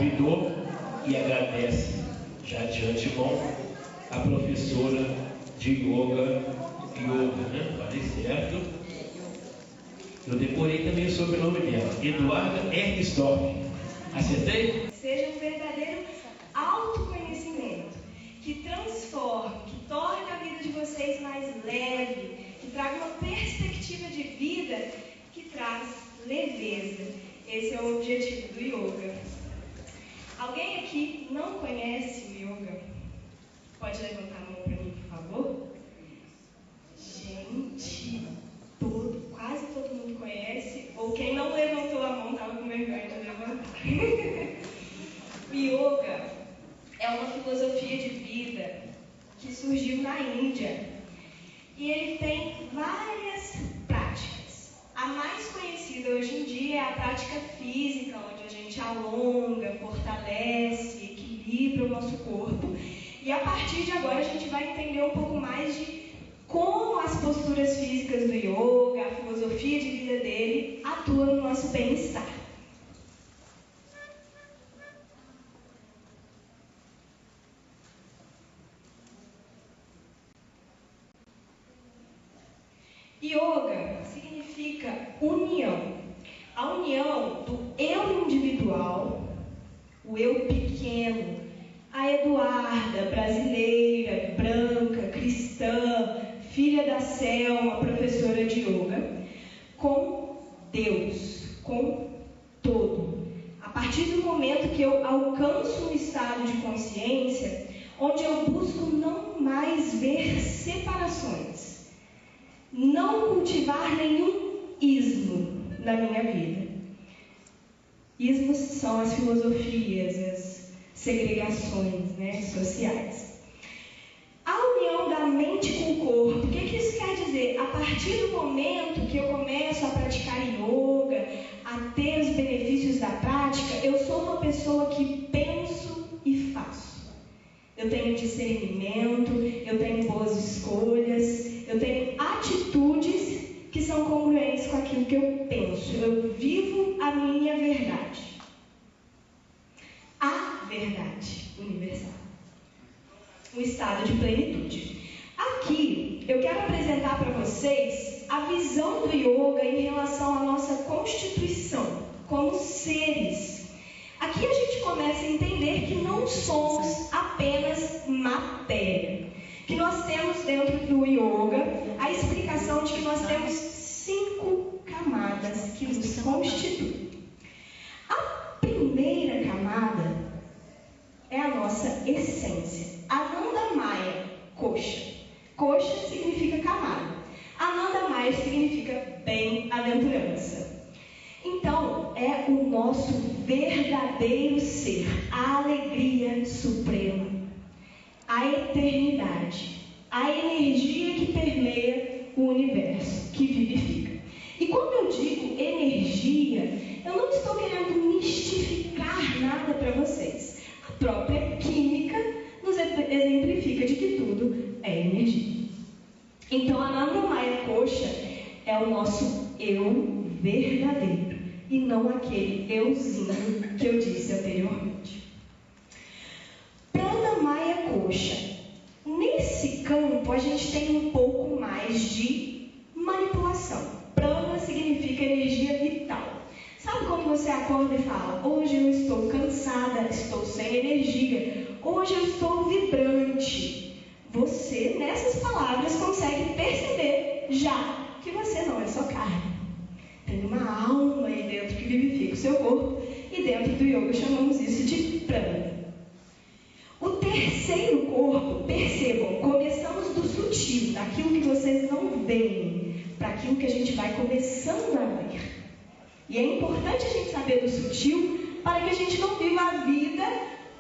convidou e agradece já de antemão a professora de yoga, né? Falei certo. Eu decorei também o sobrenome dela, Eduarda Hermsdorf. Acertei? Seja um verdadeiro autoconhecimento que transforme, que torne a vida de vocês mais leve, que traga uma perspectiva de vida que traz leveza. Esse é o objetivo do yoga. Alguém aqui não conhece o yoga? Pode levantar a mão para mim, por favor? Gente, quase todo mundo conhece, ou quem não levantou a mão estava com vergonha de levantar. O yoga é uma filosofia de vida que surgiu na Índia e ele tem várias práticas. A mais conhecida hoje em dia é a prática física, onde a gente alonga, fortalece, equilibra o nosso corpo. E a partir de agora a gente vai entender um pouco mais de como as posturas físicas do yoga, a filosofia de vida dele, atua no nosso bem-estar. Yoga significa união. A união do eu individual, o eu pequeno, a Eduarda, brasileira, branca, cristã, filha da Selma, professora de yoga, com Deus, com todo. A partir do momento que eu alcanço um estado de consciência, onde eu busco não mais ver separações, não cultivar nenhum ismo na minha vida. Ismos são as filosofias, as segregações, né, sociais. A união da mente com o corpo, o que isso quer dizer? A partir do momento que eu começo a praticar yoga, a ter os benefícios da prática, eu sou uma pessoa que penso e faço. Eu tenho discernimento, eu tenho boas escolhas, eu tenho atitudes que são congruentes com aquilo que eu penso. Eu vivo a minha verdade. A verdade universal. Um estado de plenitude. Aqui, eu quero apresentar para vocês a visão do yoga em relação à nossa constituição como seres. Aqui a gente começa a entender que não somos apenas matéria. Que nós temos dentro do yoga a explicação de que nós temos 5 camadas que nos constituem. A primeira camada é a nossa essência. Ananda Maya, coxa. Coxa significa camada. Ananda Maya significa bem-aventurança. Então, é o nosso verdadeiro ser, a alegria suprema, a eternidade, a energia que permeia o universo, que vivifica. E quando eu digo energia, eu não estou querendo mistificar nada para vocês. A própria química nos exemplifica de que tudo é energia. Então, a Ananda Maya Coxa é o nosso eu verdadeiro e não aquele euzinho que eu disse anteriormente. Prana Maya Coxa. Nesse campo, a gente tem um pouco mais de manipulação. Prana significa energia vital. Sabe quando você acorda e fala: hoje eu estou cansada, estou sem energia, hoje eu estou vibrante. Você, nessas palavras, consegue perceber já que você não é só carne. Tem uma alma aí dentro que vivifica o seu corpo, e dentro do yoga chamamos isso de prana. O terceiro corpo, percebam, começamos do sutil, daquilo que vocês não veem, para aquilo que a gente vai começando a ver. E é importante a gente saber do sutil, para que a gente não viva a vida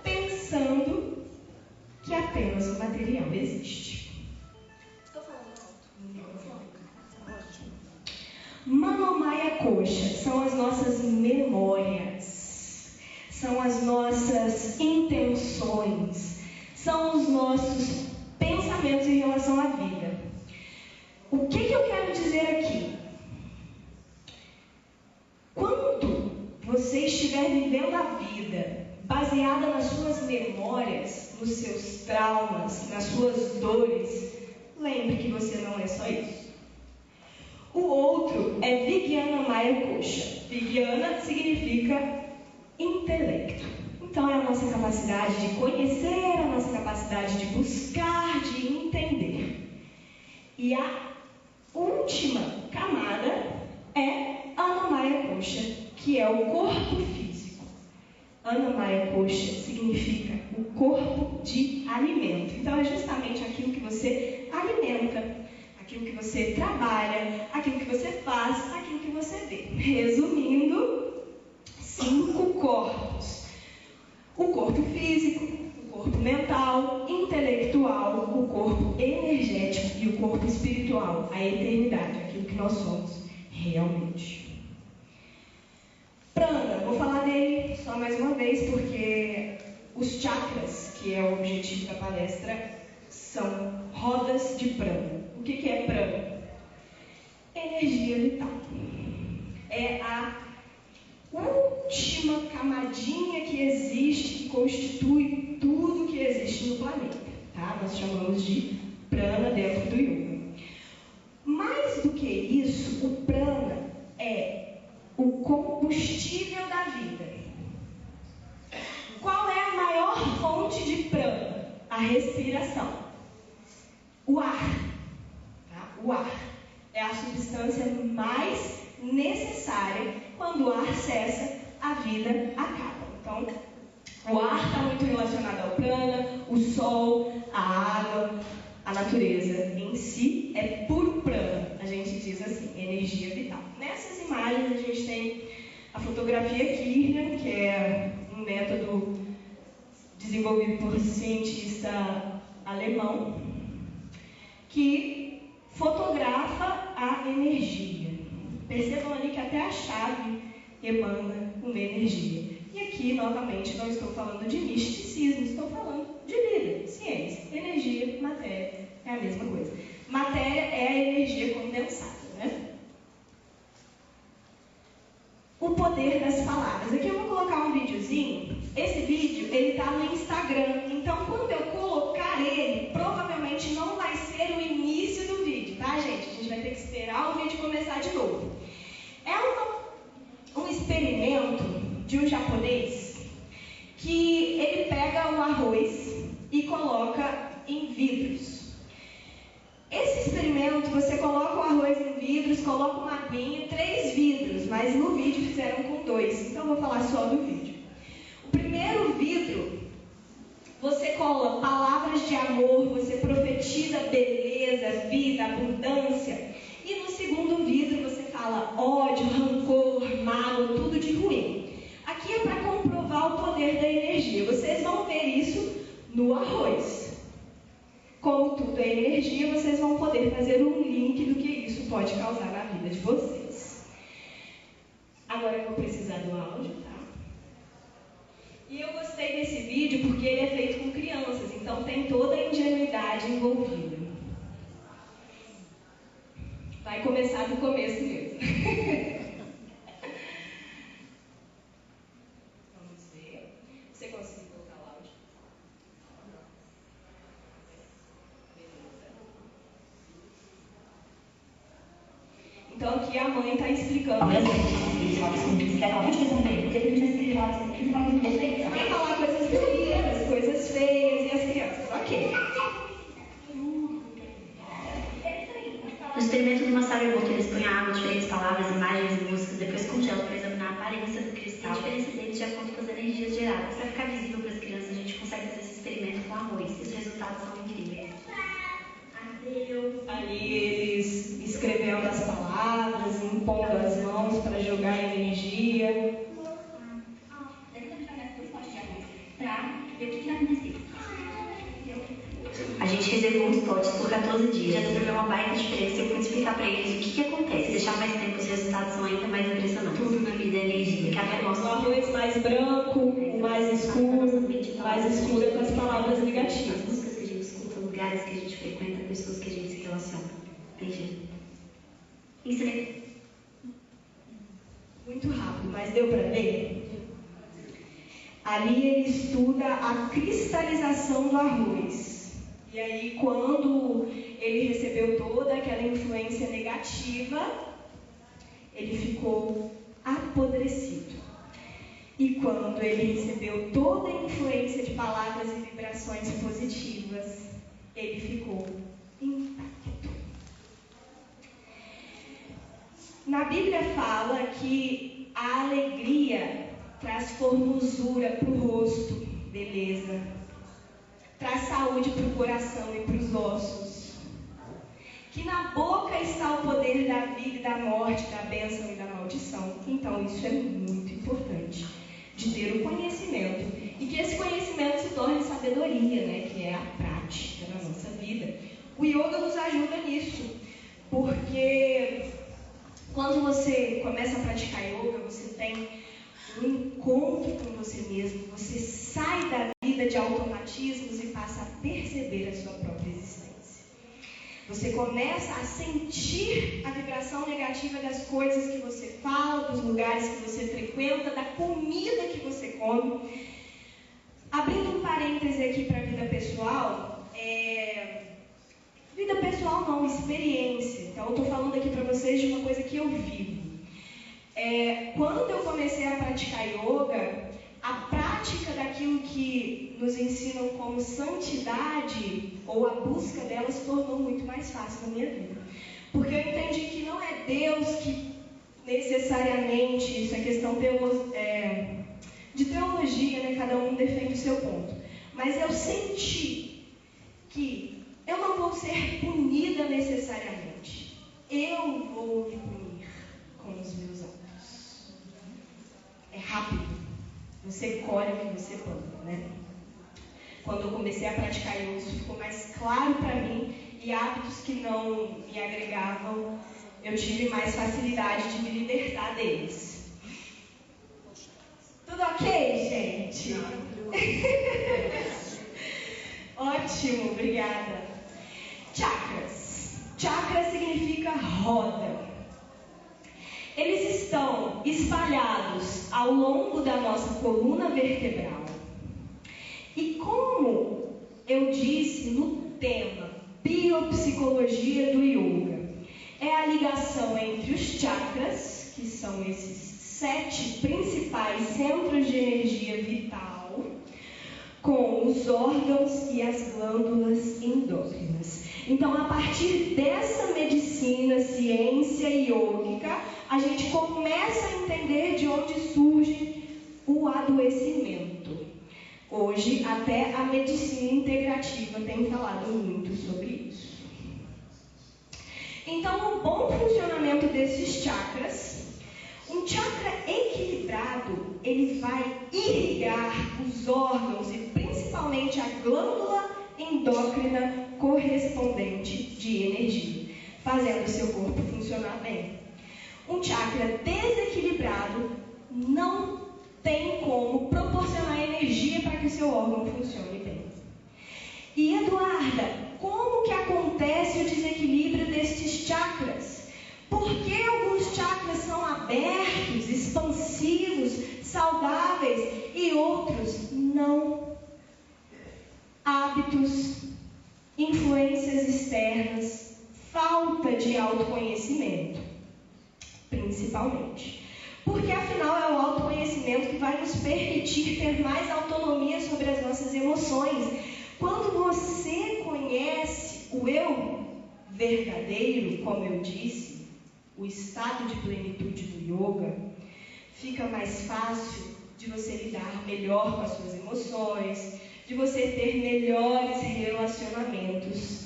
pensando que apenas o material existe. Estou falando alto. Manomaya Coxa são as nossas memórias, são as nossas intenções, são os nossos pensamentos em relação à vida. O que eu quero dizer aqui? Quando você estiver vivendo a vida baseada nas suas memórias, nos seus traumas, nas suas dores, lembre que você não é só isso. O outro é Vijnana Maya Kosha. Vijnana significa intelecto. Então é a nossa capacidade de conhecer, a nossa capacidade de buscar, de entender. E a última camada é Annamaya Kosha, que é o corpo físico. Annamaya Kosha significa o corpo de alimento. Então é justamente aquilo que você alimenta, aquilo que você trabalha, aquilo que você faz, aquilo que você vê. Resumindo, 5 corpos. O corpo físico, o corpo mental, intelectual, o corpo energético e o corpo espiritual, a eternidade, aquilo que nós somos realmente. Prana, vou falar dele só mais uma vez, porque os chakras, que é o objetivo da palestra, são rodas de prana. O que é prana? Energia vital. É a última camadinha que existe, que constitui tudo que existe no planeta. Tá? Nós chamamos de prana dentro do yoga. Mais do que isso, o prana é o combustível da vida. Qual é a maior fonte de prana? A respiração. O ar. Tá? O ar é a substância mais necessária. Quando o ar cessa, a vida acaba. Então, o ar está muito relacionado ao prana, o sol, a água, a natureza em si é puro prana. A gente diz assim, energia vital. Nessas imagens a gente tem a fotografia Kirlian, que é um método desenvolvido por um cientista alemão, que fotografa a energia. Percebam ali que até a chave emana uma energia. E aqui, novamente, não estou falando de misticismo, estou falando de vida, ciência. Energia, matéria, é a mesma coisa. Matéria é a energia condensada, né? O poder das palavras. Aqui eu vou colocar um videozinho. Esse vídeo, ele está no Instagram. Então, quando eu colocar ele, provavelmente não vai ser o início do vídeo, tá, gente? A gente vai ter que esperar o vídeo começar de novo. É um experimento de um japonês que ele pega o arroz e coloca em vidros. Esse experimento, você coloca o arroz em vidros, coloca uma aguinha, 3 vidros, mas no vídeo fizeram com 2, então eu vou falar só do vídeo. O primeiro vidro, você cola palavras de amor, você profetiza beleza, vida, abundância. E no segundo vidro você fala ódio, rancor, mágoa, tudo de ruim. Aqui é para comprovar o poder da energia. Vocês vão ver isso no arroz. Como tudo é energia, vocês vão poder fazer um link do que isso pode causar na vida de vocês. Agora eu vou precisar do áudio, tá? E eu gostei desse vídeo porque ele é feito com crianças, então tem toda a ingenuidade envolvida. Vai começar do começo mesmo. Vamos ver. Você conseguiu colocar o áudio? Então aqui a mãe está explicando. Vai falar coisas bonitas, coisas feias e as crianças. Ok. No experimento do Masaru Emoto, eles põem água, diferentes palavras, imagens e músicas, depois congelam para examinar a aparência do cristal, a diferença deles de acordo com as energias geradas. Para ficar visível para as crianças, a gente consegue fazer esse experimento com arroz. E os resultados são incríveis. Ali eles escrevendo as palavras, impondo as mãos para jogar energia. A gente reservou os potes por 14 dias. Já resolveu uma baita diferença e eu pude explicar para eles o que acontece. Deixar mais tempo, os resultados são ainda mais impressionantes. Tudo na vida é energia. Cada O arroz mais branco, o mais escuro é com as palavras negativas. As músicas que a gente escuta, lugares que a gente frequenta, pessoas que a gente se relaciona. Veja. Muito rápido, mas deu para ver? Ali ele estuda a cristalização do arroz. E aí, quando ele recebeu toda aquela influência negativa, ele ficou apodrecido. E quando ele recebeu toda a influência de palavras e vibrações positivas, ele ficou intacto. Na Bíblia fala que a alegria traz formosura para o rosto, beleza. Traz saúde para o coração e para os ossos. Que na boca está o poder da vida e da morte, da bênção e da maldição. Então isso é muito importante, de ter o conhecimento. E que esse conhecimento se torne sabedoria, né? Que é a prática na nossa vida. O yoga nos ajuda nisso. Porque quando você começa a praticar yoga, você tem um encontro com você mesmo. Você sai da vida de automatismos e passa a perceber a sua própria existência. Você começa a sentir a vibração negativa das coisas que você fala, dos lugares que você frequenta, da comida que você come. Abrindo um parêntese aqui para a vida pessoal, vida pessoal não, experiência. Então eu estou falando aqui para vocês de uma coisa que eu vivo. Quando eu comecei a praticar yoga, a prática daquilo que nos ensinam como santidade, ou a busca dela, se tornou muito mais fácil na minha vida. Porque eu entendi que não é Deus que necessariamente, isso é questão de teologia, né? Cada um defende o seu ponto. Mas eu senti que eu não vou ser punida necessariamente. Eu vou me punir com os meus atos. É rápido. Você colhe o que você planta, né? Quando eu comecei a praticar yoga, isso ficou mais claro para mim, e hábitos que não me agregavam, eu tive mais facilidade de me libertar deles. Tudo ok, gente? Ótimo, obrigada. Chakras. Chakra significa roda. Eles estão espalhados ao longo da nossa coluna vertebral. E como eu disse no tema biopsicologia do yoga, é a ligação entre os chakras, que são esses 7 principais centros de energia vital, com os órgãos e as glândulas endócrinas. Então, a partir dessa medicina, ciência yógica, a gente começa a entender de onde surge o adoecimento. Hoje, até a medicina integrativa tem falado muito sobre isso. Então, o bom funcionamento desses chakras, um chakra equilibrado, ele vai irrigar os órgãos e principalmente a glândula endócrina correspondente de energia, fazendo o seu corpo funcionar bem. Um chakra desequilibrado não tem como proporcionar energia para que o seu órgão funcione bem. E Eduarda, como que acontece o desequilíbrio destes chakras? Por que alguns chakras são abertos, expansivos, saudáveis e outros não? Hábitos, influências externas, falta de autoconhecimento, principalmente. Porque afinal é o autoconhecimento que vai nos permitir ter mais autonomia sobre as nossas emoções. Quando você conhece o eu verdadeiro, como eu disse, o estado de plenitude do yoga, fica mais fácil de você lidar melhor com as suas emoções, de você ter melhores relacionamentos.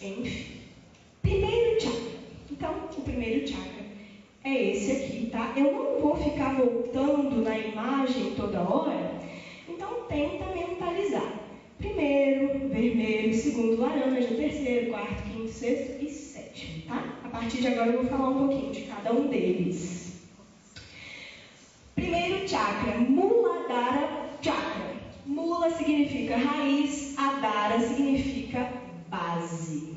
Enfim. Primeiro chakra. Então, o primeiro chakra é esse aqui, tá? Eu não vou ficar voltando na imagem toda hora, então tenta mentalizar. Primeiro, vermelho, segundo, laranja, terceiro, quarto, quinto, sexto e sétimo, tá? A partir de agora eu vou falar um pouquinho de cada um deles. Primeiro chakra, Muladhara Chakra. Mula significa raiz, Adhara significa base.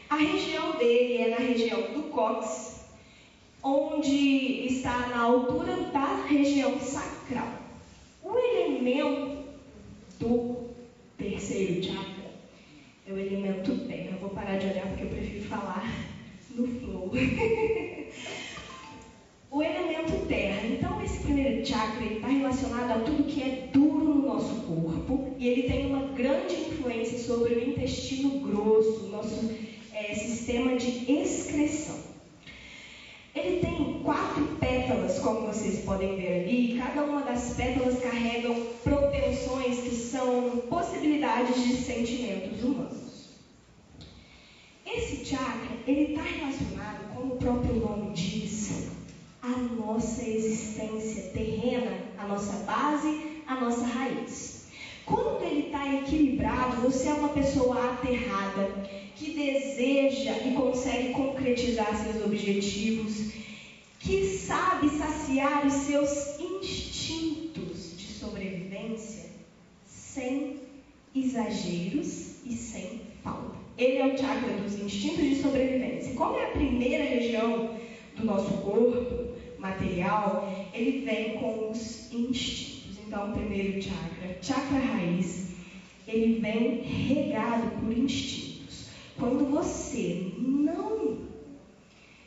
A região dele é na região do cóccix, onde está na altura da região sacral. O elemento do terceiro chakra é o elemento terra. Vou parar de olhar porque eu prefiro falar no flow. O elemento terra. Então, esse primeiro chakra está relacionado a tudo que é duro no nosso corpo e ele tem uma grande influência sobre o intestino grosso, nosso sistema de excreção. Ele tem 4 pétalas, como vocês podem ver ali, e cada uma das pétalas carregam propensões que são possibilidades de sentimentos humanos. Esse chakra, ele está relacionado, como o próprio nome diz, à nossa existência terrena, a nossa base, a nossa raiz. Quando ele está equilibrado, você é uma pessoa aterrada, que deseja e consegue concretizar seus objetivos, que sabe saciar os seus instintos de sobrevivência sem exageros e sem falta. Ele é o chakra dos instintos de sobrevivência. Como é a primeira região do nosso corpo material, ele vem com os instintos. Então, o primeiro chakra, chakra raiz, ele vem regado por instintos. Quando você não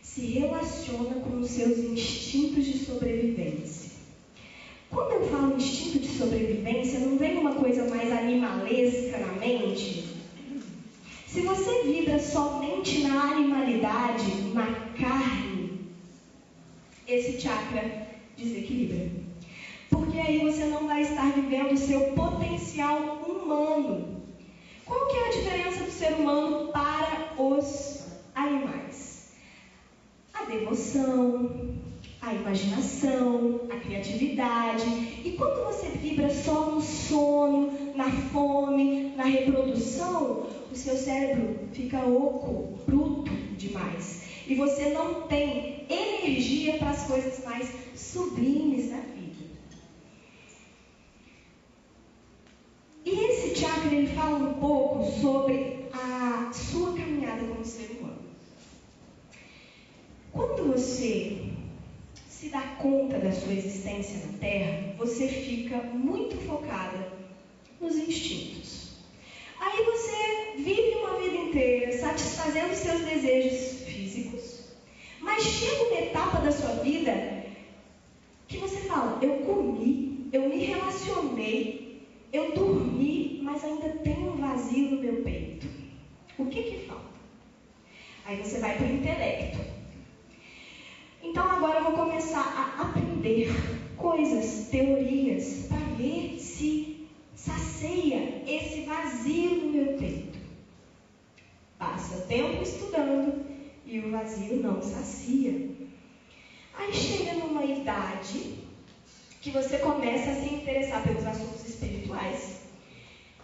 se relaciona com os seus instintos de sobrevivência. Quando eu falo instinto de sobrevivência, não vem uma coisa mais animalesca na mente? Se você vibra somente na animalidade, na carne, esse chakra desequilibra. Porque aí você não vai estar vivendo o seu potencial humano. Qual que é a diferença do ser humano para os animais? A devoção, a imaginação, a criatividade. E quando você vibra só no sono, na fome, na reprodução, o seu cérebro fica oco, bruto demais. E você não tem energia para as coisas mais sublimes da vida. E esse chakra, ele fala um pouco sobre a sua caminhada como ser humano. Quando você se dá conta da sua existência na Terra, você fica muito focada nos instintos. Aí você vive uma vida inteira satisfazendo seus desejos físicos, mas chega uma etapa da sua vida que você fala, eu comi, eu me relacionei, eu dormi, mas ainda tenho um vazio no meu peito. O que falta? Aí você vai para o intelecto. Então agora eu vou começar a aprender coisas, teorias, para ver se sacia esse vazio no meu peito. Passa tempo estudando e o vazio não sacia. Aí chega numa idade que você começa a se interessar pelos assuntos espirituais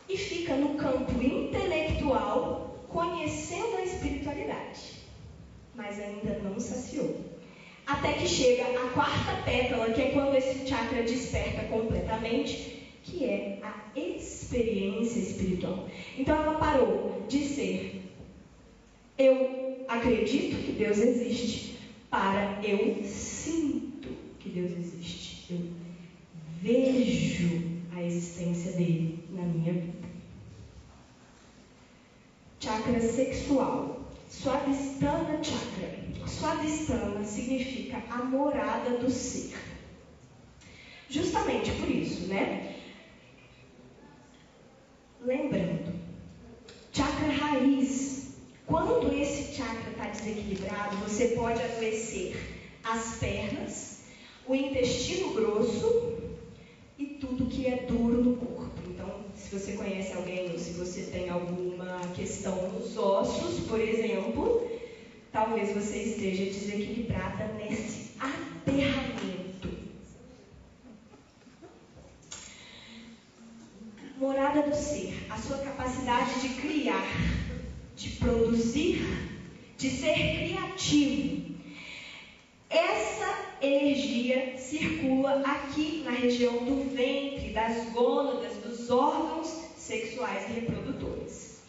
e fica no campo intelectual conhecendo a espiritualidade, mas ainda não saciou. Até que chega a 4ª pétala, que é quando esse chakra desperta completamente, que é a experiência espiritual. Então ela parou de ser eu acredito que Deus existe, para eu sinto que Deus existe. Eu vejo a existência dele na minha vida. Chakra sexual. Swadhisthana chakra. Swadhisthana significa a morada do ser. Justamente por isso, né? Lembrando, chakra raiz. Quando esse chakra está desequilibrado, você pode adoecer as pernas, o intestino grosso e tudo que é duro no corpo. Então, se você conhece alguém ou se você tem alguma questão nos ossos, por exemplo, talvez você esteja desequilibrada nesse aterramento. Morada do ser, a sua capacidade de criar, de produzir, de ser criativo. Essa energia circula aqui na região do ventre, das gônadas, dos órgãos sexuais e reprodutores.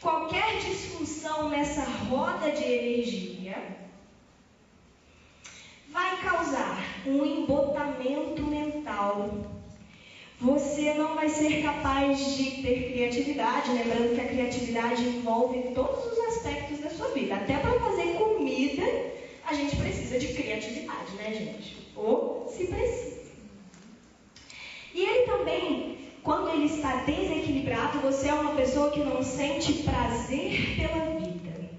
Qualquer disfunção nessa roda de energia vai causar um embotamento mental, Você não vai ser capaz de ter criatividade, lembrando que a criatividade envolve todos os aspectos da sua vida. Até para fazer comida, a gente precisa de criatividade, né, gente? Ou se precisa. E ele também, quando ele está desequilibrado, você é uma pessoa que não sente prazer pela vida.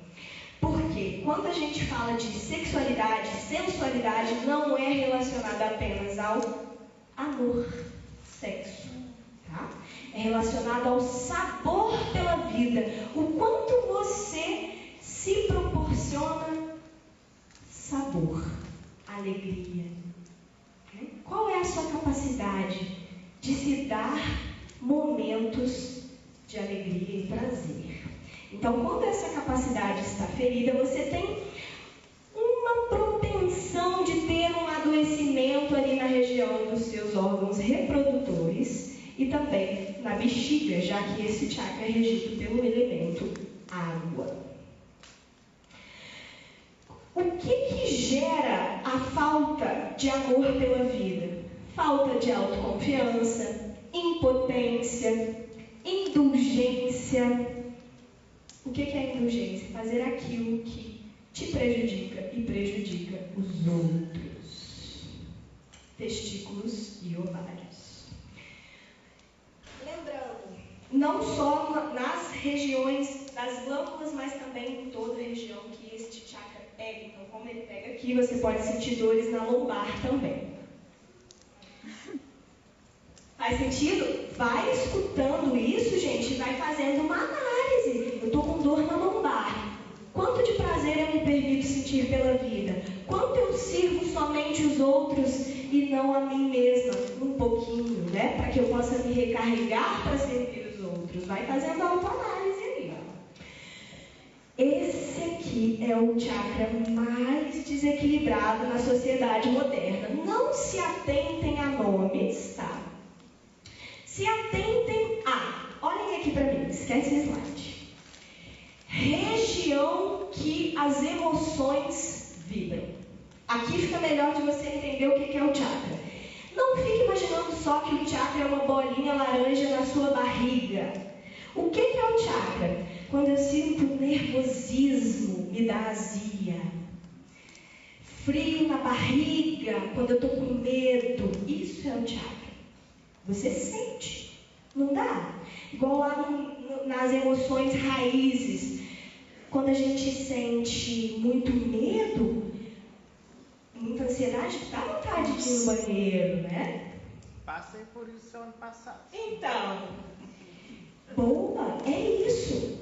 Porque quando a gente fala de sexualidade, sensualidade, não é relacionada apenas ao amor, sexo, tá? É relacionado ao sabor pela vida. O quanto você se proporciona sabor, alegria. Qual é a sua capacidade de se dar momentos de alegria e prazer? Então, quando essa capacidade está ferida, você tem uma propensão de ter um adoecimento ali na região dos seus órgãos reprodutores e também na bexiga, já que esse chakra é regido pelo elemento água. O que gera a falta de amor pela vida? Falta de autoconfiança, impotência, indulgência. O que é indulgência? Fazer aquilo que te prejudica e prejudica os outros. Testículos e ovários. Lembrando, não só nas regiões das glândulas, mas também em toda a região que este chakra pega. Então, como ele pega aqui, você pode sentir dores na lombar também. Faz sentido? Vai escutando isso, gente, e vai fazendo uma análise. Eu estou com dor na lombar. Quanto de prazer eu me permito sentir pela vida? Quanto eu sirvo somente os outros e não a mim mesma? Um pouquinho, né? Para que eu possa me recarregar para servir os outros. Vai fazendo autoanálise aí, ó. Esse aqui é o chakra mais desequilibrado na sociedade moderna. Não se atentem a nomes, tá? Se atentem a... Olhem aqui para mim, esquece o slide. Região que as emoções vibram. Aqui fica melhor de você entender o que é o chakra. Não fique imaginando só que o chakra é uma bolinha laranja na sua barriga. O que é o chakra? Quando eu sinto nervosismo, me dá azia. Frio na barriga, quando eu estou com medo. Isso é o chakra. Você sente, não dá? Igual lá nas emoções raízes. Quando a gente sente muito medo, muita ansiedade, dá vontade de ir no banheiro, né? Passei por isso ano passado. Então, boa, é isso.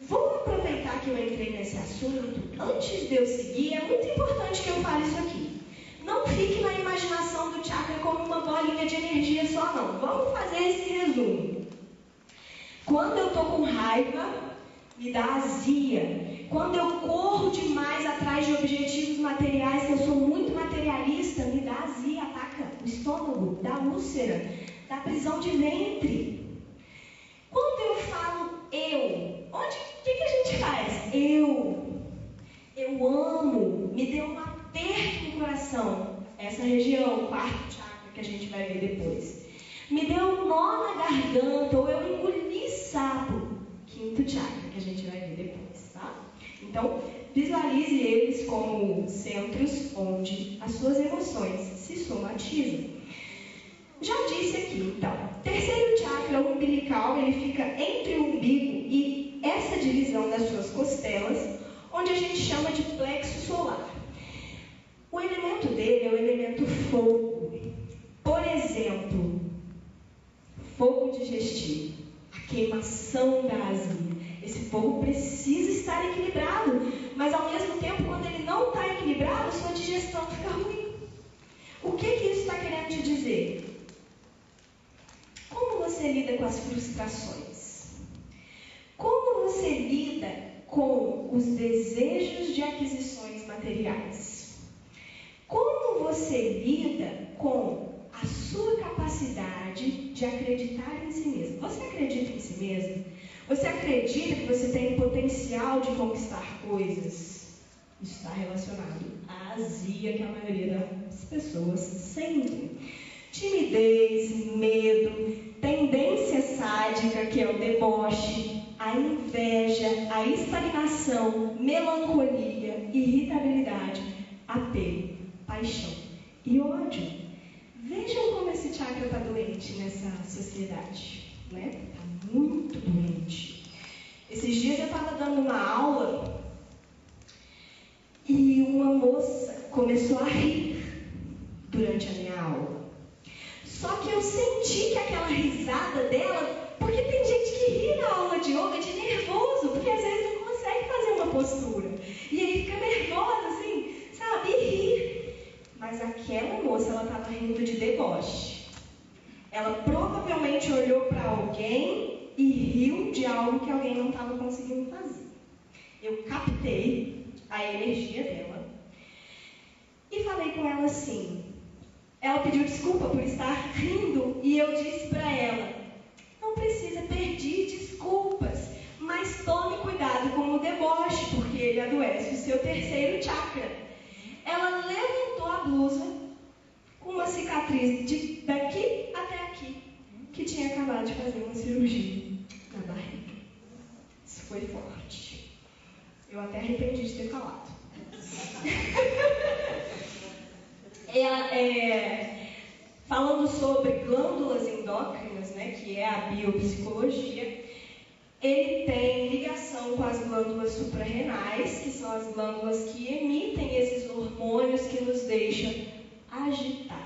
Vamos aproveitar que eu entrei nesse assunto. Antes de eu seguir, é muito importante que eu fale isso aqui. Não fique na imaginação do chakra como uma bolinha de energia só, não. Vamos fazer esse resumo. Quando eu estou com raiva, me dá azia. Quando eu corro demais atrás de objetivos materiais, que eu sou muito materialista, me dá azia, ataca o estômago, dá úlcera, dá prisão de ventre. Quando eu falo eu, o que a gente faz? Eu amo, me deu um aperto no coração. Essa região, o quarto chakra que a gente vai ver depois. Me deu um nó na garganta, ou eu engoli sapo. Quinto chakra que a gente vai ver depois, tá? Então, visualize eles como centros onde as suas emoções se somatizam. Já disse aqui, então, terceiro chakra umbilical, ele fica entre o umbigo e essa divisão das suas costelas, onde a gente chama de plexo solar. O elemento dele é o elemento fogo. Por exemplo, fogo digestivo, a queimação da azia. Esse fogo precisa estar equilibrado, mas ao mesmo tempo, quando ele não está equilibrado, sua digestão fica ruim. O que isso está querendo te dizer? Como você lida com as frustrações? Como você lida com os desejos de aquisições materiais? Como você lida com a sua capacidade de acreditar em si mesmo? Você acredita em si mesmo? Você acredita que você tem o potencial de conquistar coisas? Isso está relacionado à azia que a maioria das pessoas sentem. timidez, medo, tendência sádica, que é o deboche, a inveja, a estagnação, melancolia, irritabilidade, apego, paixão e ódio. Vejam como esse chakra está doente nessa sociedade, né? Está muito doente. Esses dias eu estava dando uma aula e uma moça começou a rir durante a minha aula. Só que eu senti que aquela risada dela, porque tem gente que ri na aula de yoga de nervoso, porque às vezes não consegue fazer uma postura. E aí fica nervosa, assim, sabe? E ri. Mas aquela moça, ela estava rindo de deboche. Ela provavelmente olhou para alguém e riu de algo que alguém não estava conseguindo fazer. Eu captei a energia dela e falei com ela assim. Ela pediu desculpa por estar rindo e eu disse para ela: não precisa pedir desculpas, mas tome cuidado com o deboche, porque ele adoece o seu terceiro chakra. Ela levantou a blusa com uma cicatriz daqui até aqui, que tinha acabado de fazer uma cirurgia na barriga. Isso foi forte. Eu até arrependi de ter falado. Falando sobre glândulas endócrinas, né, que é a biopsicologia, ele tem ligação com as glândulas suprarrenais, que são as glândulas que emitem esses hormônios que nos deixam agitada.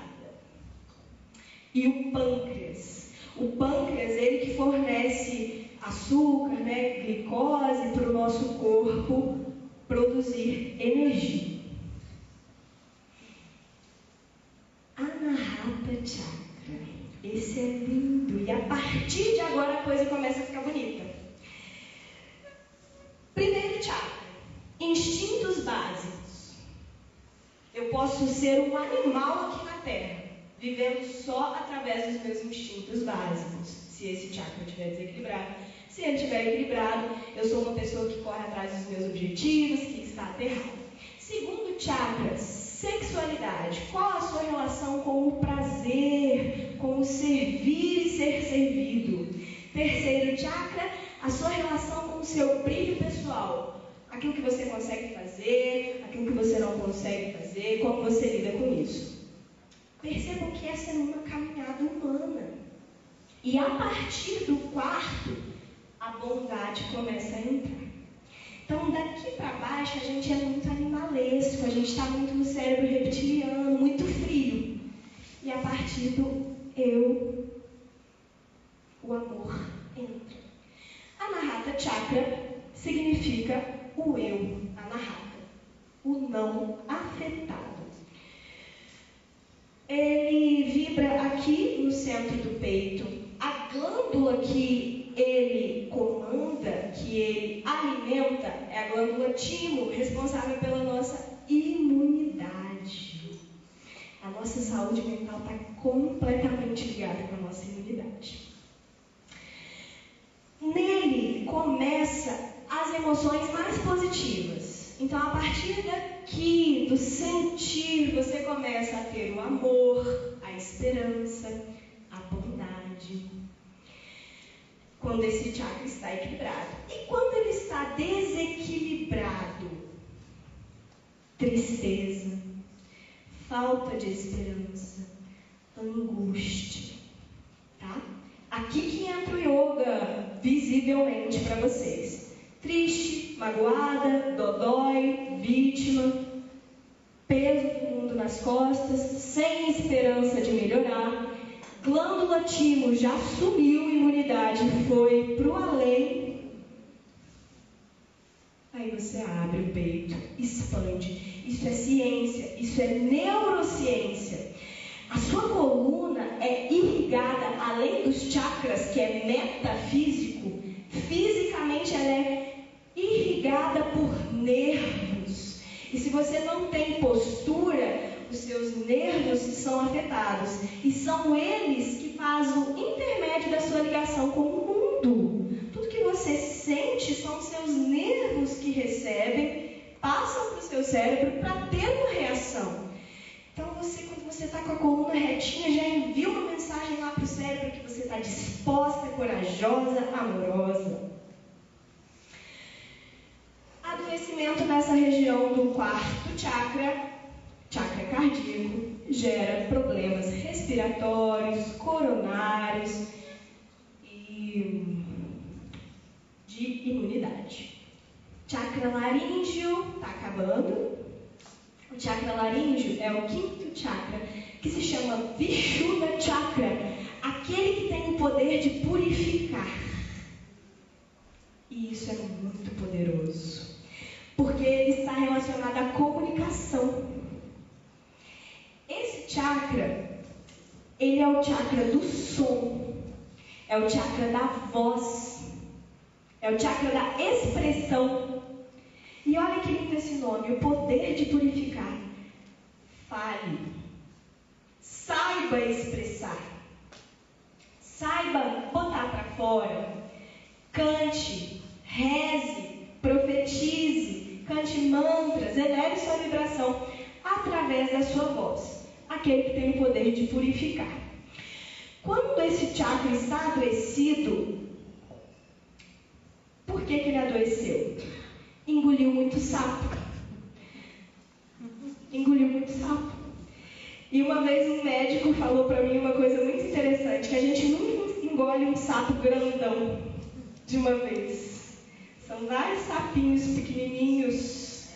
E o pâncreas. O pâncreas, ele que fornece açúcar, né, glicose para o nosso corpo produzir energia. Anahata Chakra. Esse é lindo. E a partir de agora a coisa começa a ficar bonita. Primeiro chakra. Instintos básicos. Eu posso ser um animal aqui na Terra, vivendo só através dos meus instintos básicos. Se esse chakra estiver desequilibrado. Se ele estiver equilibrado, eu sou uma pessoa que corre atrás dos meus objetivos, que está aterrada. Segundo chakra, sexualidade. Qual a sua relação com o prazer, com o servir e ser servido? Terceiro chakra, a sua relação com o seu brilho pessoal. Aquilo que você consegue fazer, aquilo que você não consegue fazer, como você lida com isso. Percebam que essa é uma caminhada humana. E a partir do quarto, a bondade começa a entrar. Então, daqui para baixo, a gente é muito animalesco, a gente está muito no cérebro reptiliano, muito frio. E a partir do eu, o amor entra. Anahata Chakra significa o eu, Anahata, o não afetado. Ele vibra aqui no centro do peito. A glândula que ele comanda, que ele alimenta, é a glândula timo, responsável pela nossa imunidade. A nossa saúde mental está completamente ligada com a nossa imunidade. Nele começa as emoções mais positivas. Então, a partir daqui, do sentir, você começa a ter o amor, a esperança, a bondade. Quando esse chakra está equilibrado. E quando ele está desequilibrado? Tristeza, falta de esperança, angústia. Tá? Aqui que entra o yoga visivelmente para vocês. Triste, magoada, dodói, vítima, peso do mundo nas costas, sem esperança de melhorar. Glândula timo já sumiu, imunidade foi para o além. Aí você abre o peito, expande. Isso é ciência, isso é neurociência. A sua coluna é irrigada, além dos chakras, que é metafísico, fisicamente ela é irrigada por nervos. E se você não tem postura, os seus nervos são afetados. E são eles que fazem o intermédio da sua ligação com o mundo. Tudo que você sente são os seus nervos que recebem, passam para o seu cérebro para ter uma reação. Então você, quando você está com a coluna retinha, já envia uma mensagem lá para o cérebro que você está disposta, corajosa, amorosa. Adoecimento nessa região do quarto chakra cardíaco, gera problemas respiratórios, coronários e de imunidade. Chakra laríngeo está acabando. O chakra laríngeo é o quinto chakra, que se chama Vishuddha Chakra, aquele que tem o poder de purificar. E isso é muito poderoso, porque ele está relacionado à comunicação. Esse chakra, ele é o chakra do som, é o chakra da voz, é o chakra da expressão. E olha que lindo esse nome, o poder de purificar. Fale, saiba expressar, saiba botar para fora, cante, reze, profetize, cante mantras, eleve sua vibração através da sua voz, aquele que tem o poder de purificar. Quando esse chakra está adoecido, por que ele adoeceu? Engoliu muito sapo. Engoliu muito sapo. E uma vez um médico falou para mim uma coisa muito interessante, que a gente nunca engole um sapo grandão de uma vez. São vários sapinhos pequenininhos,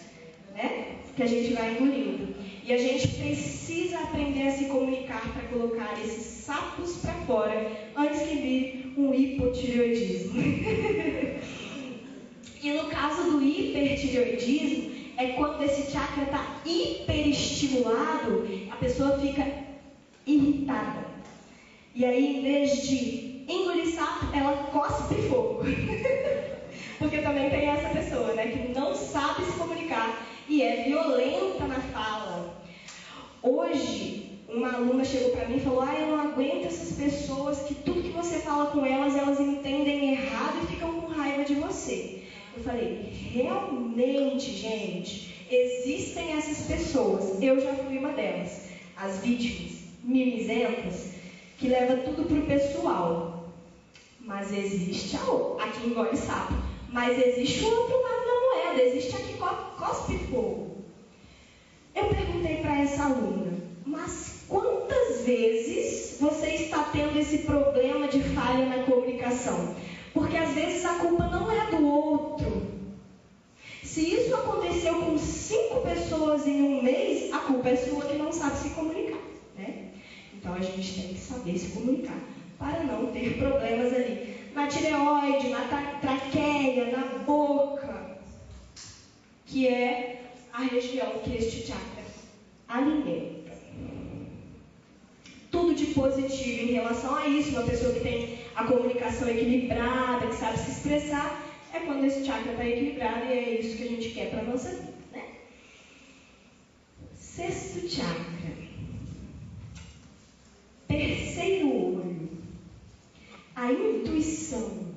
né, que a gente vai engolindo. E a gente precisa aprender a se comunicar para colocar esses sapos para fora, antes que vire um hipotireoidismo. E no caso do hipertireoidismo, é quando esse chakra está hiperestimulado, a pessoa fica irritada. E aí, em vez de engolir sapo, ela cospe fogo. Porque também tem essa pessoa, né, que não sabe se comunicar e é violenta na fala. Hoje, uma aluna chegou para mim e falou: eu não aguento essas pessoas que tudo que você fala com elas, elas entendem errado e ficam com raiva de você. Eu falei, realmente, gente, existem essas pessoas. Eu já fui uma delas. As vítimas mimizentas, que leva tudo pro pessoal. Mas existe a que engole sapo. Mas existe o outro lado da moeda. Existe a que cospe fogo. Eu perguntei para essa aluna, mas quantas vezes você está tendo esse problema de falha na comunicação? Porque às vezes a culpa não é do outro. Se isso aconteceu com 5 pessoas em um mês, a culpa é sua que não sabe se comunicar, né? Então a gente tem que saber se comunicar para não ter problemas ali na tireoide, na traqueia, na boca, que é a região que este chakra alimenta. Tudo de positivo em relação a isso, uma pessoa que tem a comunicação equilibrada, que sabe se expressar, é quando esse chakra está equilibrado e é isso que a gente quer para a nossa vida, né? Sexto chakra. Terceiro olho. A intuição.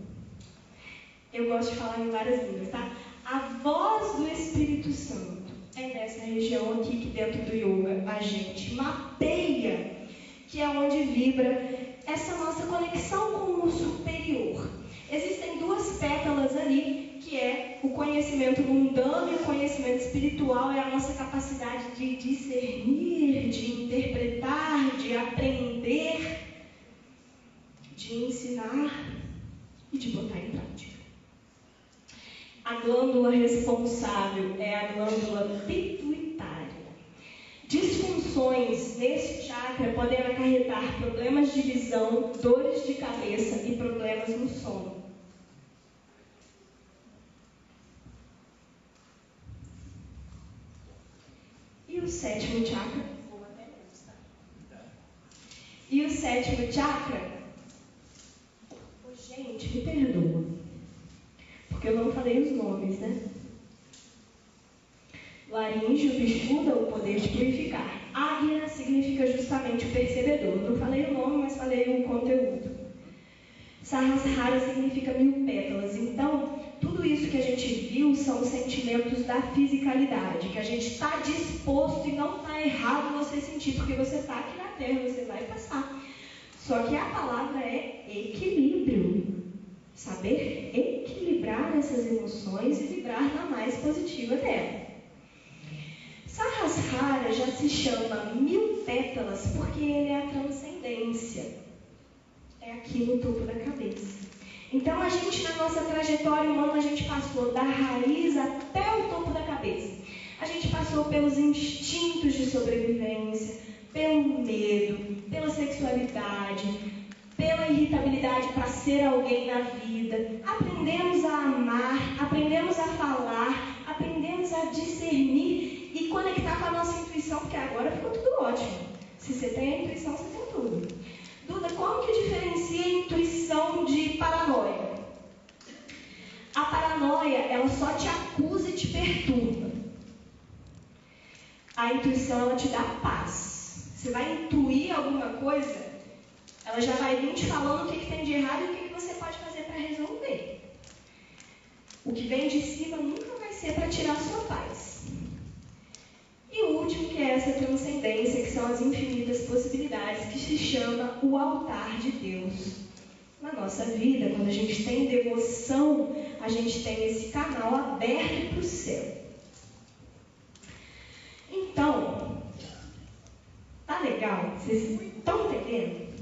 Eu gosto de falar em várias línguas, tá? A voz do Espírito Santo é nessa região aqui que dentro do yoga a gente mapeia, que é onde vibra essa nossa conexão com o superior. Existem 2 pétalas ali, que é o conhecimento mundano e o conhecimento espiritual, é a nossa capacidade de discernir, de interpretar, de aprender, de ensinar e de botar em prática. A glândula responsável é a glândula pituitária. Disfunções nesse chakra podem acarretar problemas de visão, dores de cabeça e problemas no sono. E o sétimo chakra? E o sétimo chakra? Oh, gente, me perdoa, porque eu não falei os nomes, né? Laríngeo, Vishuddha, o poder de purificar. Águia significa justamente o percebedor. Eu não falei o nome, mas falei o conteúdo. Sahasrara significa 1000 pétalas. Então, tudo isso que a gente viu são sentimentos da fisicalidade, que a gente está disposto e não está errado você sentir, porque você está aqui na Terra, você vai passar. Só que a palavra é equilíbrio. Saber equilibrar essas emoções e vibrar na mais positiva dela. Sahasrara já se chama 1000 pétalas porque ele é a transcendência. É aqui no topo da cabeça. Então a gente, na nossa trajetória humana, a gente passou da raiz até o topo da cabeça. A gente passou pelos instintos de sobrevivência, pelo medo, pela sexualidade, pela irritabilidade para ser alguém na vida. Aprendemos a amar, aprendemos a falar, aprendemos a discernir e conectar com a nossa intuição, porque agora ficou tudo ótimo. Se você tem a intuição, você tem tudo. Duda, como que diferencia a intuição de paranoia? A paranoia, ela só te acusa e te perturba. A intuição, ela te dá paz. Você vai intuir alguma coisa, ela já vai vir te falando o que tem de errado e o que você pode fazer para resolver. O que vem de cima nunca vai ser para tirar a sua paz. E o último, que é essa transcendência, que são as infinitas possibilidades, que se chama o altar de Deus. Na nossa vida, quando a gente tem devoção, a gente tem esse canal aberto para o céu. Então, tá legal? Vocês estão entendendo?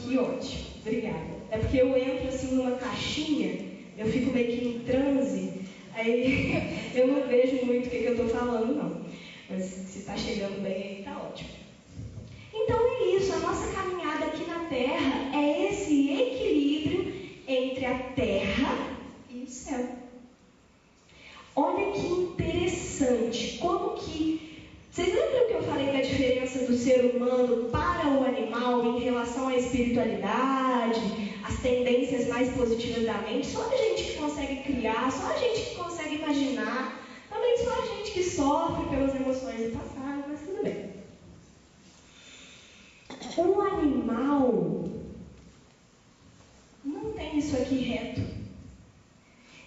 Que ótimo, obrigada. É porque eu entro assim numa caixinha, eu fico meio que em transe, aí eu não vejo muito o que eu estou falando, não. Mas se está chegando bem aí, está ótimo. Então é isso, a nossa caminhada aqui na Terra é esse equilíbrio entre a Terra e o céu. Olha que interessante, como que... Vocês lembram que eu falei da diferença do ser humano para o animal em relação à espiritualidade, as tendências mais positivas da mente? Só a gente que consegue criar, só a gente que consegue imaginar. Também só a gente que sofre pelas emoções do passado, mas tudo bem. Um animal não tem isso aqui reto.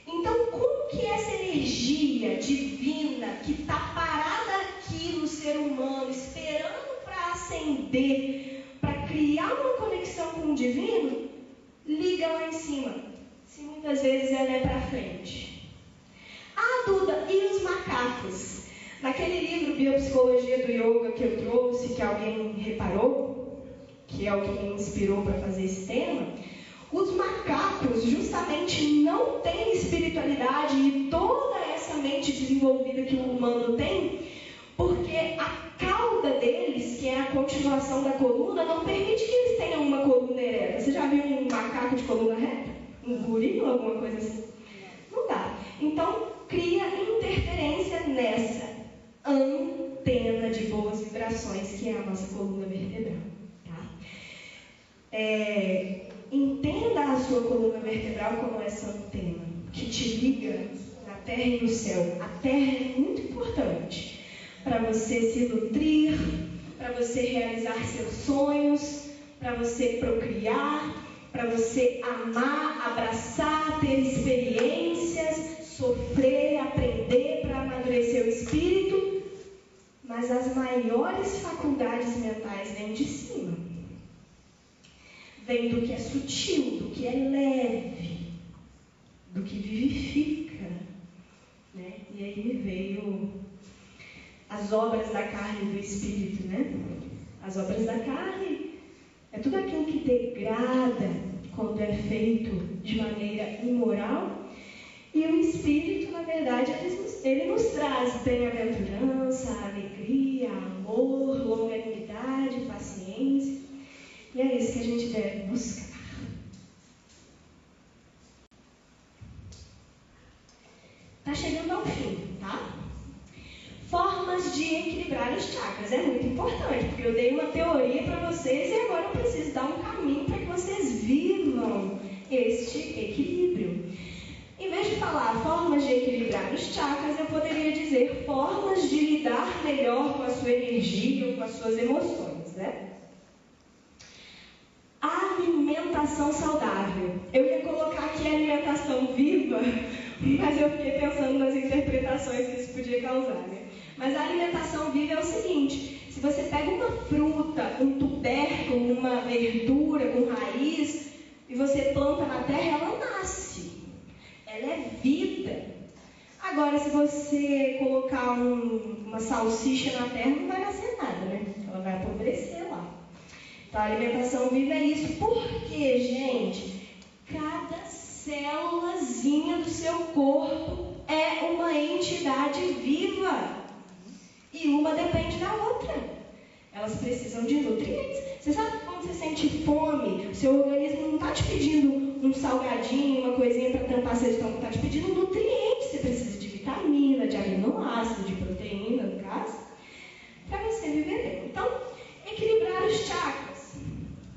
Então, como que essa energia divina que está parada aqui no ser humano, esperando para ascender, para criar uma conexão com o divino, liga lá em cima? Se muitas vezes ela é para frente. Ah, Duda, e os macacos? Naquele livro Biopsicologia do Yoga que eu trouxe, que alguém reparou, que é o que me inspirou para fazer esse tema, os macacos justamente não têm espiritualidade e toda essa mente desenvolvida que o humano tem, porque a cauda deles, que é a continuação da coluna, não permite que eles tenham uma coluna ereta. Você já viu um macaco de coluna reta? Um gorila, alguma coisa assim? Não dá. Então, cria interferência nessa antena de boas vibrações que é a nossa coluna vertebral. Tá? Entenda a sua coluna vertebral como essa antena que te liga na terra e no céu. A terra é muito importante para você se nutrir, para você realizar seus sonhos, para você procriar, para você amar, abraçar, ter experiências, sofrer, aprender para amadurecer o espírito. Mas as maiores faculdades mentais vêm de cima. Vem do que é sutil, do que é leve, do que vivifica. Né? E aí me veio as obras da carne e do espírito. Né? As obras da carne é tudo aquilo que degrada quando é feito de maneira imoral. E o espírito, na verdade, ele nos traz bem-aventurança, alegria, amor, longanimidade, paciência. E é isso que a gente deve buscar. Está chegando ao fim, tá? Formas de equilibrar os chakras. É muito importante, porque eu dei uma teoria para vocês e agora eu preciso dar um caminho para que vocês vivam este equilíbrio. Em vez de falar formas de equilibrar os chakras, eu poderia dizer formas de lidar melhor com a sua energia ou com as suas emoções, né? A alimentação alimentação saudável. Eu ia colocar aqui alimentação viva, mas eu fiquei pensando nas interpretações que isso podia causar, né? Mas a alimentação viva é o seguinte: se você pega uma fruta, um tubérculo, uma verdura com raiz, e você planta na terra, ela nasce. Ela é vida. Agora, se você colocar uma salsicha na terra, não vai nascer nada, né? Ela vai apodrecer lá. Então, a alimentação viva é isso. Porque, gente, cada célulazinha do seu corpo é uma entidade viva. E uma depende da outra. Elas precisam de nutrientes. Você sabe que quando você sente fome, o seu organismo não está te pedindo um salgadinho, uma coisinha para tampar seu estômago, está te pedindo nutrientes. Você precisa de vitamina, de aminoácido, de proteína, no caso, para você viver bem. Então, equilibrar os chakras.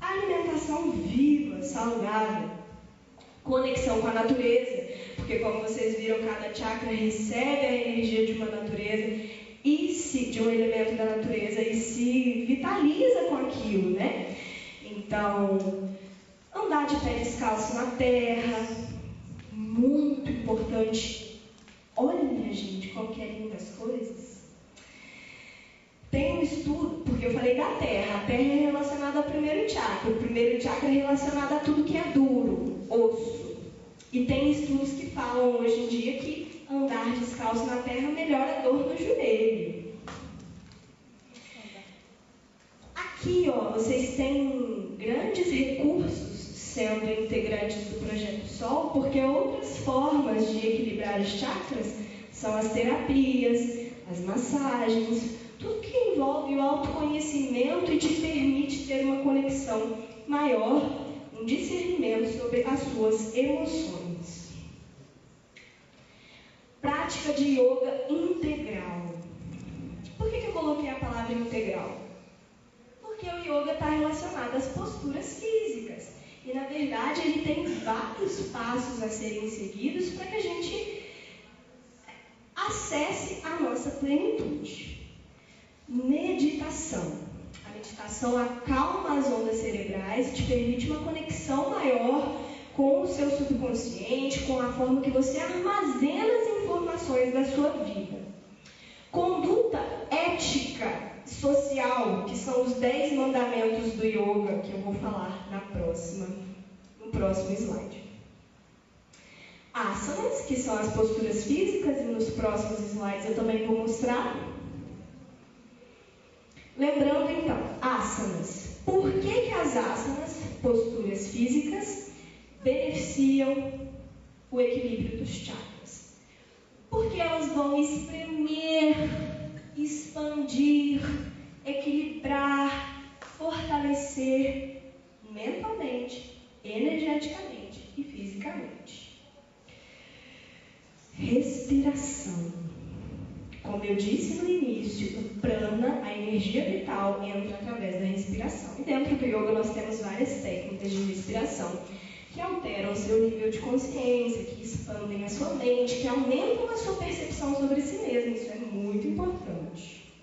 A alimentação viva, saudável, conexão com a natureza, porque como vocês viram, cada chakra recebe a energia de uma natureza, de um elemento da natureza, e se vitaliza com aquilo, né? Então, andar de pé descalço na terra, muito importante. Olha, gente, como que é linda as coisas. Tem um estudo, porque eu falei da terra. A terra é relacionada ao primeiro chakra. O primeiro chakra é relacionado a tudo que é duro, osso. E tem estudos que falam hoje em dia que andar descalço na terra melhora a dor no joelho. Aqui, ó, vocês têm grandes recursos sendo integrantes do Projeto Sol, porque outras formas de equilibrar os chakras são as terapias, as massagens, tudo que envolve o autoconhecimento e te permite ter uma conexão maior, um discernimento sobre as suas emoções. Prática de yoga integral. Por que eu coloquei a palavra integral? Porque o yoga está relacionado às posturas físicas. E, na verdade, ele tem vários passos a serem seguidos para que a gente acesse a nossa plenitude. Meditação. A meditação acalma as ondas cerebrais e te permite uma conexão maior com o seu subconsciente, com a forma que você armazena as informações da sua vida. Conduta ética social, que são os 10 mandamentos do yoga, que eu vou falar no próximo slide. Asanas, que são as posturas físicas, e nos próximos slides eu também vou mostrar. Lembrando então, asanas. Por que as asanas, posturas físicas, beneficiam o equilíbrio dos chakras? Porque elas vão espremer, expandir, equilibrar, fortalecer mentalmente, energeticamente e fisicamente. Respiração. Como eu disse no início, o prana, a energia vital, entra através da respiração. E dentro do yoga nós temos várias técnicas de respiração que alteram o seu nível de consciência, que expandem a sua mente, que aumentam a sua percepção sobre si mesmo. Isso é muito importante.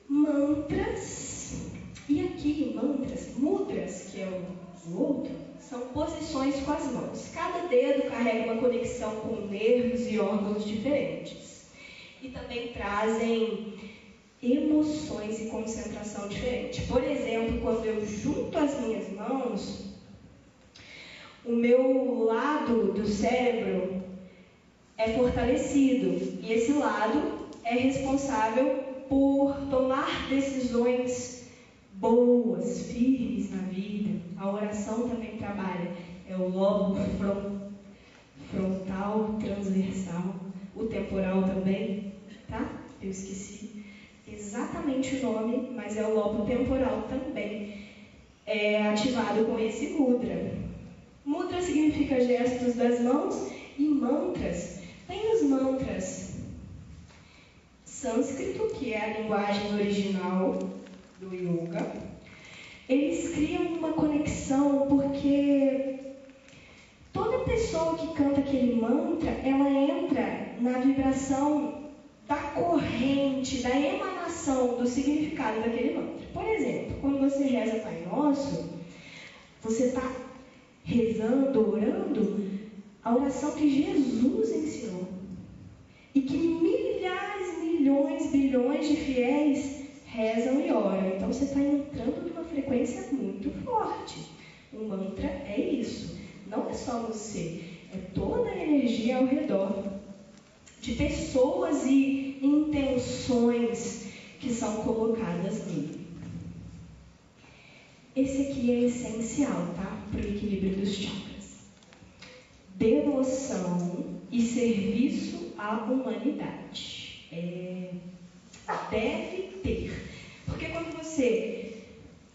Mantras. E aqui, mantras, mudras, que é o outro, são posições com as mãos. Cada dedo carrega uma conexão com nervos e órgãos diferentes. E também trazem emoções e concentração diferente. Por exemplo, quando eu junto as minhas mãos, o meu lado do cérebro é fortalecido. E esse lado é responsável por tomar decisões boas, firmes na vida. A oração também trabalha. É o lobo frontal, transversal, o temporal também, tá? Eu esqueci exatamente o nome, mas é o lobo temporal também. É ativado com esse mudra. Mudra significa gestos das mãos e mantras. Tem os mantras sânscrito, que é a linguagem original do yoga. Eles criam uma conexão porque toda pessoa que canta aquele mantra, ela entra na vibração da corrente, da emanação do significado daquele mantra. Por exemplo, quando você reza Pai Nosso, Você está rezando, orando a oração que Jesus ensinou. E que milhares, milhões, bilhões de fiéis rezam e oram. Então você está entrando numa frequência muito forte. O mantra é isso. Não é só você, é toda a energia ao redor de pessoas e intenções que são colocadas nele. Esse aqui é essencial, tá? Para o equilíbrio dos chakras. Devoção e serviço à humanidade. Deve ter. Porque quando você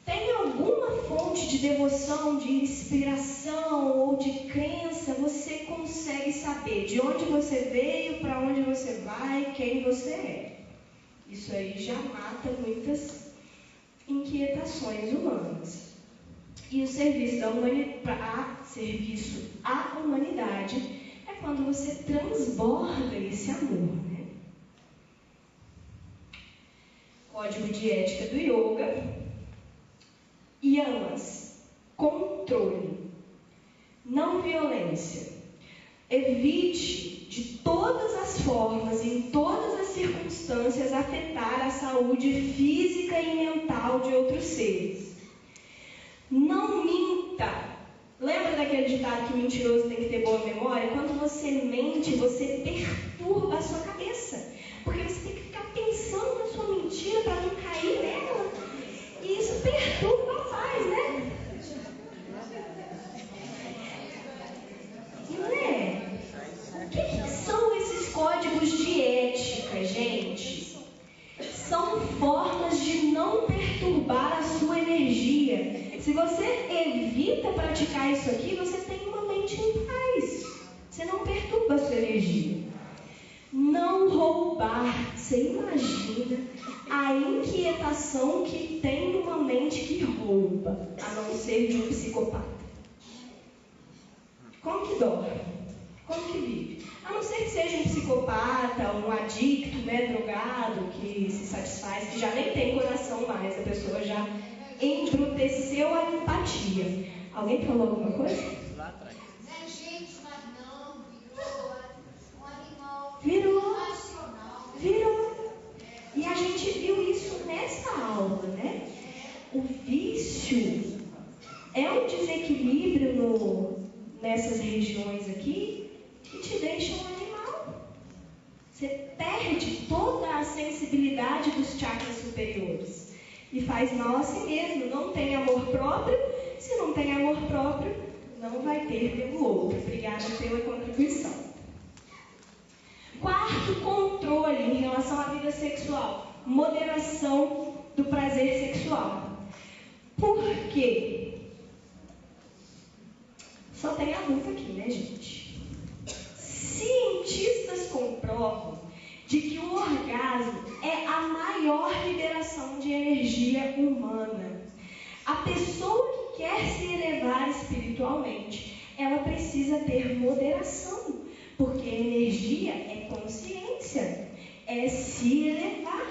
tem alguma fonte de devoção, de inspiração ou de crença, você consegue saber de onde você veio, para onde você vai, quem você é. Isso aí já mata muitas inquietações humanas. E o serviço à humanidade é quando você transborda esse amor, né? Código de ética do yoga. Yamas, controle, não violência. Evite de todas as formas, em todas as circunstâncias, afetar a saúde física e mental de outros seres. Não minta. Lembra daquele ditado que mentiroso tem que ter boa memória? Quando você mente, você perturba a sua cabeça. Porque você tem que ficar pensando na sua mentira para não cair nela. E isso perturba mais, né? Não é? O que são esses códigos de ética, gente? São formas de não perturbar a sua energia. Se você evita praticar isso aqui, você tem uma mente em paz. Você não perturba a sua energia. Não roubar. Você imagina a inquietação que tem numa mente que rouba, a não ser de um psicopata. Como que dorme? Como que vive? A não ser que seja um psicopata, um adicto, né, drogado, que se satisfaz, que já nem tem coração mais, a pessoa já embruteceu a empatia. Alguém falou alguma coisa? Lá atrás. Não é gente, mas não, virou um animal Virou. Virou. E a gente viu isso nessa aula, né? O vício é um desequilíbrio nessas regiões aqui que te deixa um animal. Você perde toda a sensibilidade dos chakras superiores e faz mal a si mesmo. Não tem amor próprio. Se não tem amor próprio, não vai ter pelo outro. Obrigada pela contribuição. Quarto, controle em relação à vida sexual. Moderação do prazer sexual. Por quê? Só tem adulto aqui, né, gente? Cientistas comprovam de que o orgasmo é a maior liberação de energia humana. A pessoa que quer se elevar espiritualmente, ela precisa ter moderação, porque energia é consciência, é se elevar.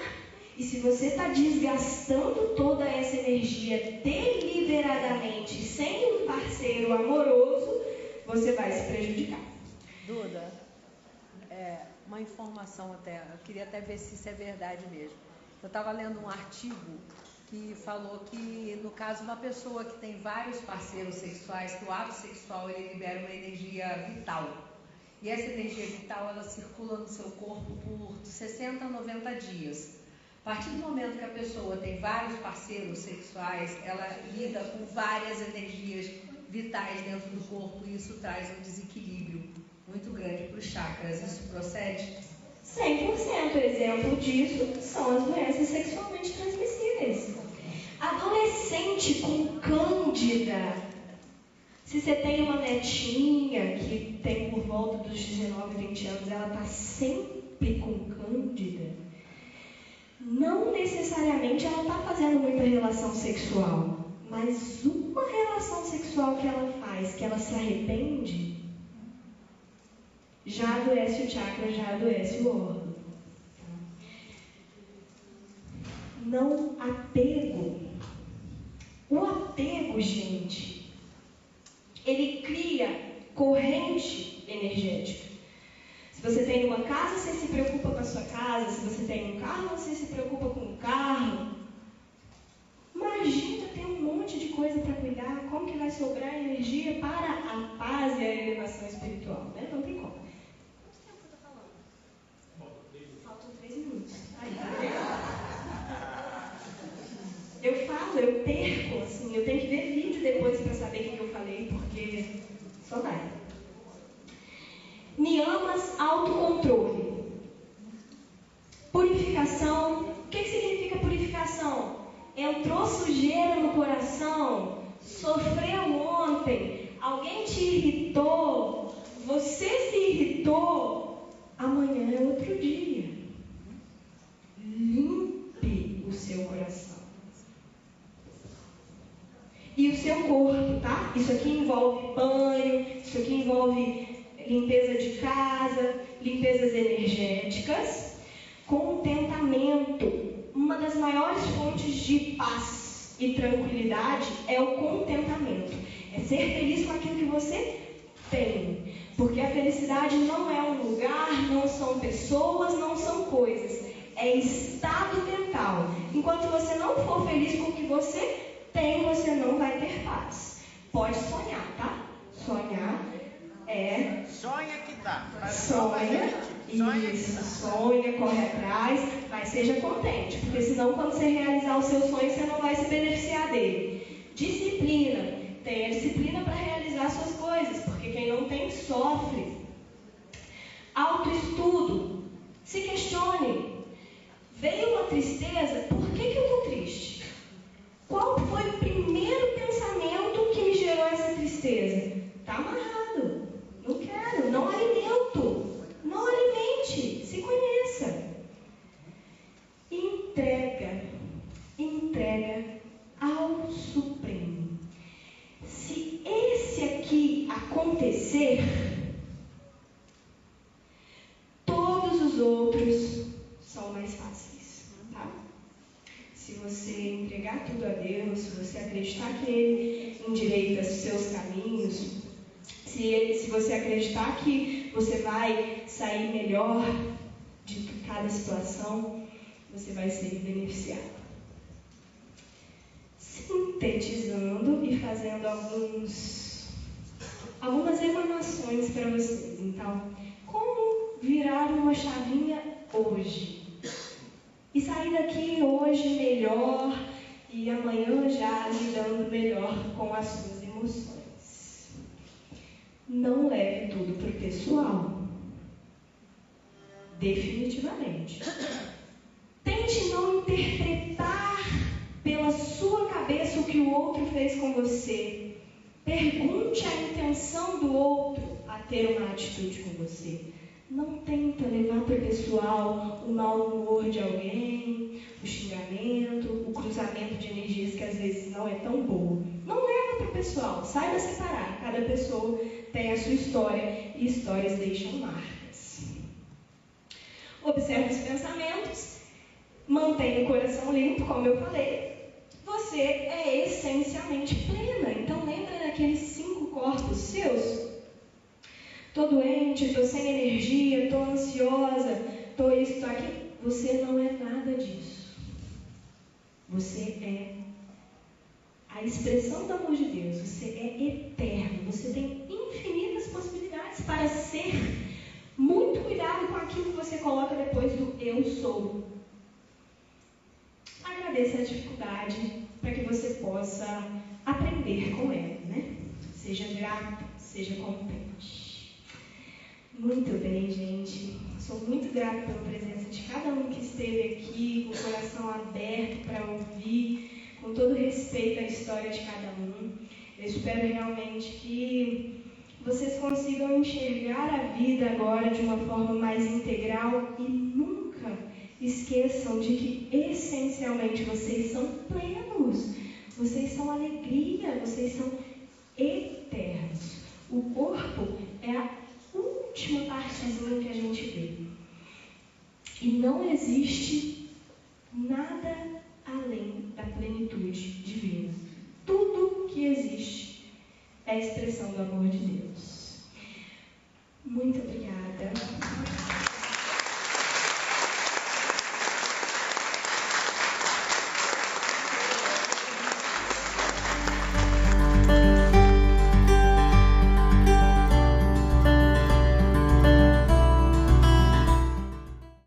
E se você está desgastando toda essa energia deliberadamente, sem um parceiro amoroso, você vai se prejudicar. Duda, uma informação até, eu queria até ver se isso é verdade mesmo. Eu estava lendo um artigo que falou que, no caso, uma pessoa que tem vários parceiros sexuais, que o ato sexual ele libera uma energia vital. E essa energia vital, ela circula no seu corpo por 60 a 90 dias. A partir do momento que a pessoa tem vários parceiros sexuais, ela lida com várias energias vitais dentro do corpo e isso traz um desequilíbrio muito grande para os chakras. Isso procede? 100%. Exemplo disso são as doenças sexualmente transmissíveis. Adolescente com cândida. Se você tem uma netinha que tem por volta dos 19, 20 anos, ela está sempre com cândida, não necessariamente ela está fazendo muita relação sexual, mas uma relação sexual que ela faz, que ela se arrepende, já adoece o chakra, já adoece o órgão. Não apego. O apego, gente, ele cria corrente energética. Se você tem uma casa, você se preocupa com a sua casa. Se você tem um carro, você se preocupa com o carro. Imagina ter um monte de coisa para cuidar. Como que vai sobrar energia para a paz e a elevação espiritual? Né? Não tem como. Quanto tempo você está falando? Faltam 3 minutos. Aí, tá vendo? Eu falo, eu perco, assim, eu tenho que ver vídeo depois para saber o que eu falei, porque só vai. Niyamas, autocontrole. Purificação. O que significa purificação? Entrou sujeira no coração, sofreu ontem, alguém te irritou, você se irritou, amanhã é outro dia. Limpe o seu coração. E o seu corpo, tá? Isso aqui envolve banho, isso aqui envolve limpeza de casa, limpezas energéticas, contentamento. Uma das maiores fontes de paz e tranquilidade é o contentamento. É ser feliz com aquilo que você tem. Porque a felicidade não é um lugar, não são pessoas, não são coisas. É estado mental. Enquanto você não for feliz com o que você tem, você não vai ter paz. Pode sonhar, tá? Sonhar é... Sonha que dá. Sonha, corre atrás, mas seja contente, porque senão quando você realizar o seu sonho, você não vai se beneficiar dele. Disciplina, tenha disciplina para realizar suas coisas, porque quem não tem, sofre. Autoestudo, se questione. Veio uma tristeza, por que eu estou triste? Qual foi o primeiro pensamento que me gerou essa tristeza? Está amarrado, não quero, não alimento. Não alimente, se conheça. Entrega ao Supremo. Se esse aqui acontecer, todos os outros são mais fáceis, tá? Se você entregar tudo a Deus, se você acreditar que Ele endireita os seus caminhos, se você acreditar que você vai sair melhor de cada situação, você vai ser beneficiado. Sintetizando e fazendo algumas emanações para vocês. Então, como virar uma chavinha hoje? E sair daqui hoje melhor e amanhã já lidando melhor com as suas emoções. Não leve tudo para o pessoal. Definitivamente. Tente não interpretar pela sua cabeça o que o outro fez com você. Pergunte a intenção do outro a ter uma atitude com você. Não tenta levar para o pessoal o mau humor de alguém, o xingamento, o cruzamento de energias que às vezes não é tão boa. Não leva para o pessoal. Saiba separar. Cada pessoa tem a sua história e histórias deixam marcas. Observe os pensamentos, mantenha o coração limpo, como eu falei. Você é essencialmente plena. Então lembra daqueles 5 corpos seus? Estou doente, estou sem energia, estou ansiosa, estou isso, estou aquilo. Você não é nada disso. Você é a expressão do amor de Deus. Você é eterno. Você tem infinitas possibilidades para ser. Muito cuidado com aquilo que você coloca depois do eu sou. Agradeça a dificuldade para que você possa aprender com ela, né? Seja grato, seja contente. Muito bem, gente. Sou muito grata pela presença de cada um que esteve aqui, com o coração aberto para ouvir, com todo respeito à história de cada um. Eu espero realmente que vocês consigam enxergar a vida agora de uma forma mais integral e nunca esqueçam de que essencialmente vocês são plenos, vocês são alegria, vocês são eternos. O corpo é a última partezinha que a gente vê. E não existe nada além da plenitude divina. Tudo que existe é expressão expressão do amor de Deus. Muito obrigada.